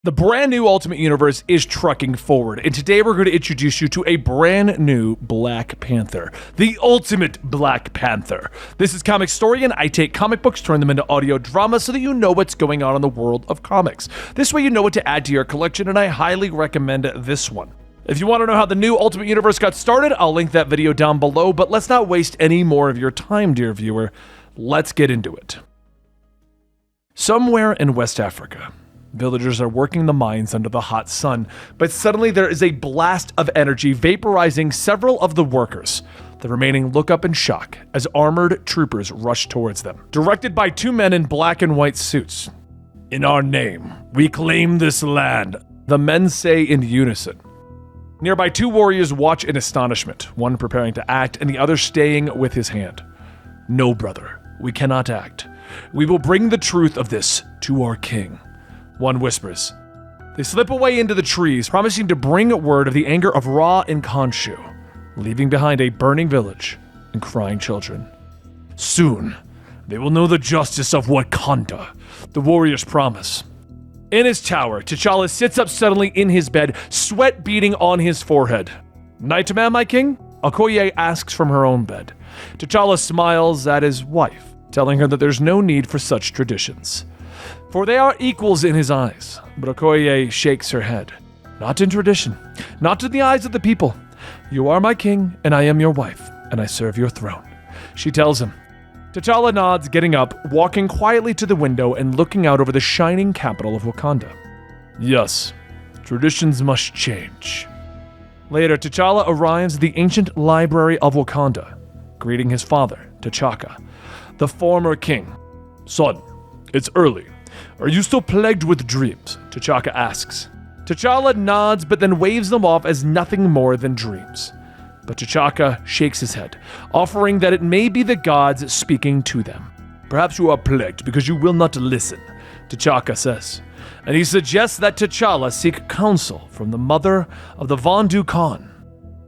The brand new Ultimate Universe is trucking forward, and today we're going to introduce you to a brand new Black Panther, the ultimate Black Panther. This is Comicstorian. I take comic books, turn them into audio drama so that you know what's going on in the world of comics. This way you know what to add to your collection, and I highly recommend this one. If you want to know how the new Ultimate Universe got started, I'll link that video down below, but let's not waste any more of your time, dear viewer. Let's get into it. Somewhere in West Africa, villagers are working the mines under the hot sun, but suddenly there is a blast of energy vaporizing several of the workers. The remaining look up in shock as armored troopers rush towards them, directed by two men in black and white suits. "In our name, we claim this land," the men say in unison. Nearby, two warriors watch in astonishment, one preparing to act and the other staying with his hand. "No, brother, we cannot act. We will bring the truth of this to our king," one whispers. They slip away into the trees, promising to bring word of the anger of Ra and Khonshu, leaving behind a burning village and crying children. "Soon, they will know the justice of Wakanda," the warriors promise. In his tower, T'Challa sits up suddenly in his bed, sweat beading on his forehead. "Nightmare, my king?" Okoye asks from her own bed. T'Challa smiles at his wife, telling her that there's no need for such traditions, for they are equals in his eyes. But Okoye shakes her head. "Not in tradition, not in the eyes of the people. You are my king, and I am your wife, and I serve your throne," she tells him. T'Challa nods, getting up, walking quietly to the window and looking out over the shining capital of Wakanda. "Yes, traditions must change." Later, T'Challa arrives at the ancient library of Wakanda, greeting his father, T'Chaka, the former king. "Son, it's early. Are you still plagued with dreams?" T'Chaka asks. T'Challa nods but then waves them off as nothing more than dreams. But T'Chaka shakes his head, offering that it may be the gods speaking to them. "Perhaps you are plagued because you will not listen," T'Chaka says. And he suggests that T'Challa seek counsel from the mother of the Vundakan.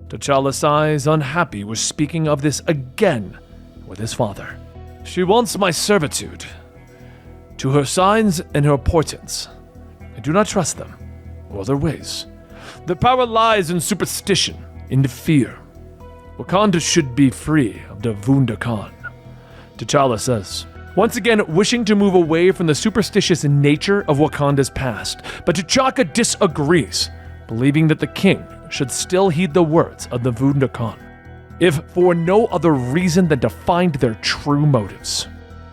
T'Challa sighs, unhappy with speaking of this again with his father. "She wants my servitude. To her signs and her portents, I do not trust them or their ways. Their power lies in superstition, in fear. Wakanda should be free of the Vundakan," T'Challa says, once again wishing to move away from the superstitious nature of Wakanda's past. But T'Chaka disagrees, believing that the king should still heed the words of the Vundakan, if for no other reason than to find their true motives.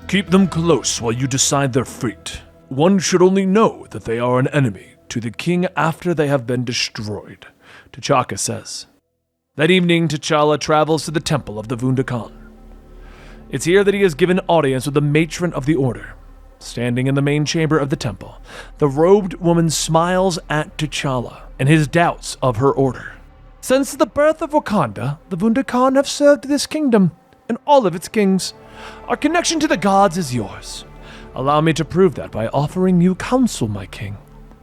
"Keep them close while you decide their fate. One should only know that they are an enemy to the king after they have been destroyed," T'Chaka says. That evening, T'Challa travels to the temple of the Vundakan. It's here that he is given audience with the matron of the order. Standing in the main chamber of the temple, the robed woman smiles at T'Challa and his doubts of her order. "Since the birth of Wakanda, the Vundakan have served this kingdom and all of its kings. Our connection to the gods is yours. Allow me to prove that by offering you counsel, my king,"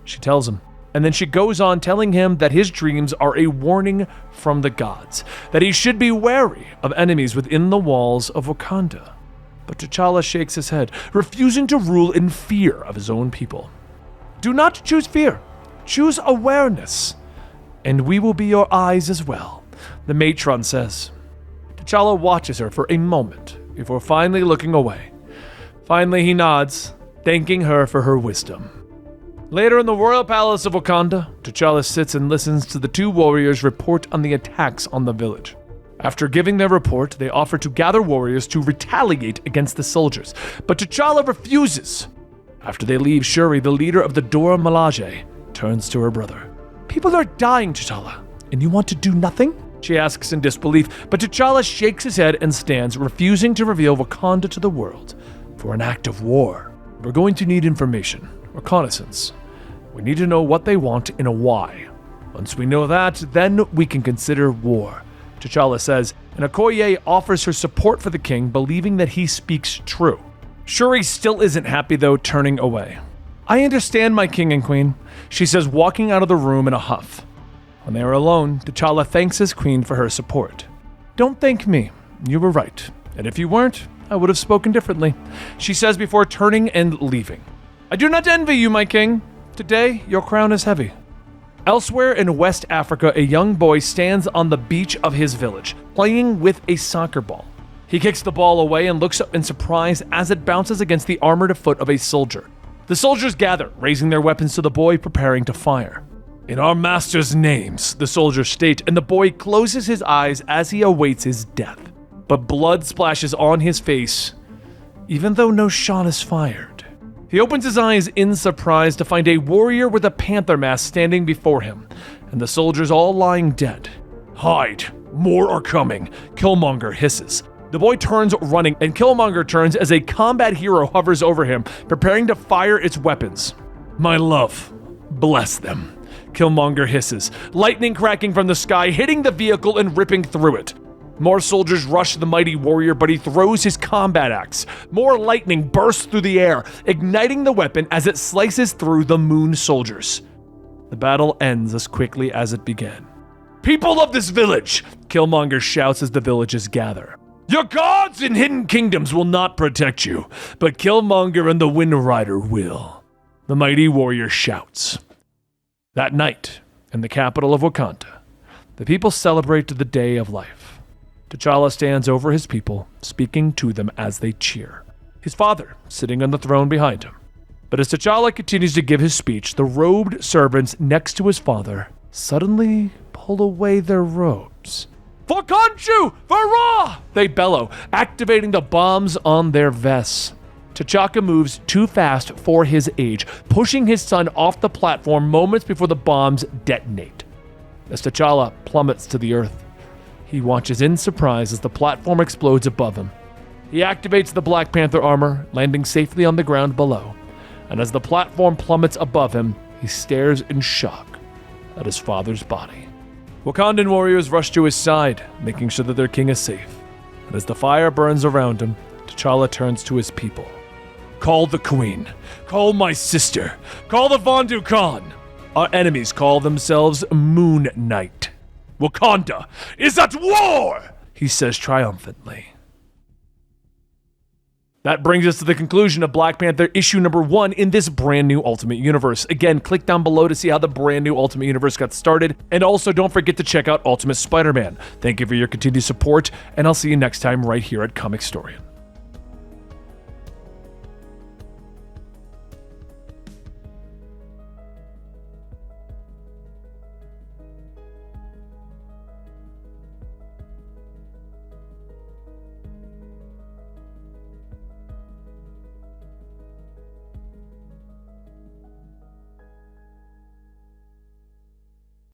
she tells him. And then she goes on telling him that his dreams are a warning from the gods, that he should be wary of enemies within the walls of Wakanda. But T'Challa shakes his head, refusing to rule in fear of his own people. "Do not choose fear, choose awareness, and we will be your eyes as well," the matron says. T'Challa watches her for a moment before finally looking away. Finally, he nods, thanking her for her wisdom. Later in the royal palace of Wakanda, T'Challa sits and listens to the two warriors report on the attacks on the village. After giving their report, they offer to gather warriors to retaliate against the soldiers, but T'Challa refuses. After they leave, Shuri, the leader of the Dora Milaje, turns to her brother. "People are dying, T'Challa, and you want to do nothing?" she asks in disbelief, but T'Challa shakes his head and stands, refusing to reveal Wakanda to the world for an act of war. "We're going to need information. Reconnaissance. We need to know what they want and a why. Once we know that, then we can consider war," T'Challa says, and Okoye offers her support for the king, believing that he speaks true. Shuri still isn't happy though, turning away. "I understand, my king and queen," she says, walking out of the room in a huff. When they are alone, T'Challa thanks his queen for her support. "Don't thank me. You were right. And if you weren't, I would have spoken differently," she says before turning and leaving. "I do not envy you, my king. Today, your crown is heavy. Elsewhere in West Africa, a young boy stands on the beach of his village, playing with a soccer ball. He kicks the ball away and looks up in surprise as it bounces against the armored foot of a soldier. The soldiers gather, raising their weapons to the boy, preparing to fire. "In our master's names," the soldiers state, and the boy closes his eyes as he awaits his death. But blood splashes on his face, even though no shot is fired. He opens his eyes in surprise to find a warrior with a panther mask standing before him, and the soldiers all lying dead. "Hide! More are coming!" Killmonger hisses. The boy turns running, and Killmonger turns as a combat hero hovers over him, preparing to fire its weapons. "My love, bless them," Killmonger hisses, lightning cracking from the sky, hitting the vehicle and ripping through it. More soldiers rush the mighty warrior, but he throws his combat axe. More lightning bursts through the air, igniting the weapon as it slices through the moon soldiers. The battle ends as quickly as it began. "People of this village!" Killmonger shouts as the villagers gather. "Your gods and hidden kingdoms will not protect you, but Killmonger and the Wind Rider will," the mighty warrior shouts. That night, in the capital of Wakanda, the people celebrate the Day of Life. T'Challa stands over his people, speaking to them as they cheer, his father sitting on the throne behind him. But as T'Challa continues to give his speech, the robed servants next to his father suddenly pull away their robes. "For Khonshu! For Ra!" they bellow, activating the bombs on their vests. T'Chaka moves too fast for his age, pushing his son off the platform moments before the bombs detonate. As T'Challa plummets to the earth, he watches in surprise as the platform explodes above him. He activates the Black Panther armor, landing safely on the ground below. And as the platform plummets above him, he stares in shock at his father's body. Wakandan warriors rush to his side, making sure that their king is safe. And as the fire burns around him, T'Challa turns to his people. "Call the queen. Call my sister. Call the Vundakan. Our enemies call themselves Moon Knight. Wakanda is at war!" he says triumphantly. That brings us to the conclusion of Black Panther issue number 1 in this brand new Ultimate Universe. Again, click down below to see how the brand new Ultimate Universe got started. And also don't forget to check out Ultimate Spider-Man. Thank you for your continued support, and I'll see you next time right here at Comicstorian.